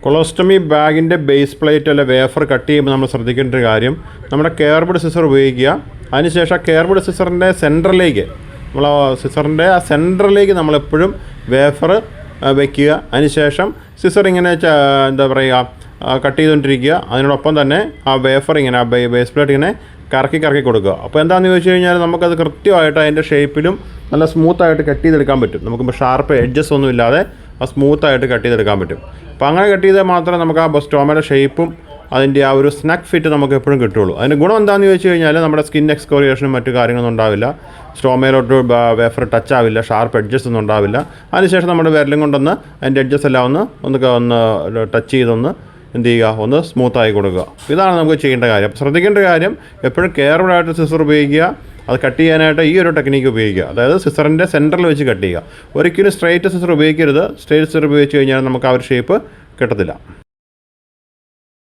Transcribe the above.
Colostomy ബാഗിൻ്റെ base plate അല്ലെ wafer cut ചെയ്യുമ്പോൾ നമ്മൾ ശ്രദ്ധിക്കേണ്ട ഒരു കാര്യം, നമ്മുടെ കെയർബോർഡ് സിസർ ഉപയോഗിക്കുക. അതിനുശേഷം കെയർബോർഡ് സിസറിൻ്റെ സെൻറ്ററിലേക്ക്, നമ്മൾ സിസറിൻ്റെ ആ സെൻറ്ററിലേക്ക് നമ്മളെപ്പോഴും വേഫർ വയ്ക്കുക. അതിനുശേഷം സിസർ ഇങ്ങനെ എന്താ പറയുക കട്ട് ചെയ്തുകൊണ്ടിരിക്കുക. അതിനോടൊപ്പം തന്നെ ആ വേഫർ ഇങ്ങനെ ആ ബേസ് പ്ലേറ്റ് ഇങ്ങനെ കറക്കി കൊടുക്കുക. അപ്പോൾ എന്താണെന്ന് ചോദിച്ചു കഴിഞ്ഞാൽ നമുക്കത് കൃത്യമായിട്ട് അതിൻ്റെ ഷേപ്പിലും നല്ല സ്മൂത്തായിട്ട് കട്ട് ചെയ്തെടുക്കാൻ പറ്റും. നമുക്കിപ്പോൾ ഷാർപ്പ് എഡ്ജസ് ഒന്നും ഇല്ലാതെ ആ സ്മൂത്തായിട്ട് കട്ട് ചെയ്തെടുക്കാൻ പറ്റും. അപ്പോൾ അങ്ങനെ കട്ട് ചെയ്താൽ മാത്രമേ നമുക്ക് ആ സ്റ്റോമയുടെ ഷേപ്പും അതിൻ്റെ ആ ഒരു സ്നക്ക് ഫിറ്റ് നമുക്ക് എപ്പോഴും കിട്ടുള്ളൂ. അതിൻ്റെ ഗുണം എന്താണെന്ന് ചോദിച്ചു കഴിഞ്ഞാൽ നമ്മുടെ സ്കിൻ എക്സ്കോറിയേഷനും മറ്റു കാര്യങ്ങളൊന്നും ഉണ്ടാവില്ല, സ്റ്റോമയിലോട്ട് വേഫർ ടച്ച് ആവില്ല, ഷാർപ്പ് എഡ്ജസ് ഒന്നും ഉണ്ടാവില്ല. അതിനുശേഷം നമ്മുടെ വിരലും കൊണ്ടൊന്ന് അതിൻ്റെ എഡ്ജസ് എല്ലാം ഒന്ന് ടച്ച് ചെയ്തൊന്ന് എന്ത് ചെയ്യുക, ഒന്ന് സ്മൂത്തായി കൊടുക്കുക. ഇതാണ് നമുക്ക് ചെയ്യേണ്ട കാര്യം. അപ്പോൾ ശ്രദ്ധിക്കേണ്ട കാര്യം, എപ്പോഴും കെയർഫുള്ളായിട്ട് സിസർ ഉപയോഗിക്കുക. അത് കട്ട് ചെയ്യാനായിട്ട് ഈ ഒരു ടെക്നിക്ക് ഉപയോഗിക്കുക, അതായത് സിസറിൻ്റെ സെൻറ്ററിൽ വെച്ച് കട്ട് ചെയ്യുക. ഒരിക്കലും സ്ട്രൈറ്റ് സിസർ ഉപയോഗിക്കരുത്. സ്ട്രൈറ്റ് സിസർ ഉപയോഗിച്ച് കഴിഞ്ഞാൽ നമുക്ക് ആ ഒരു ഷേപ്പ് കിട്ടത്തില്ല.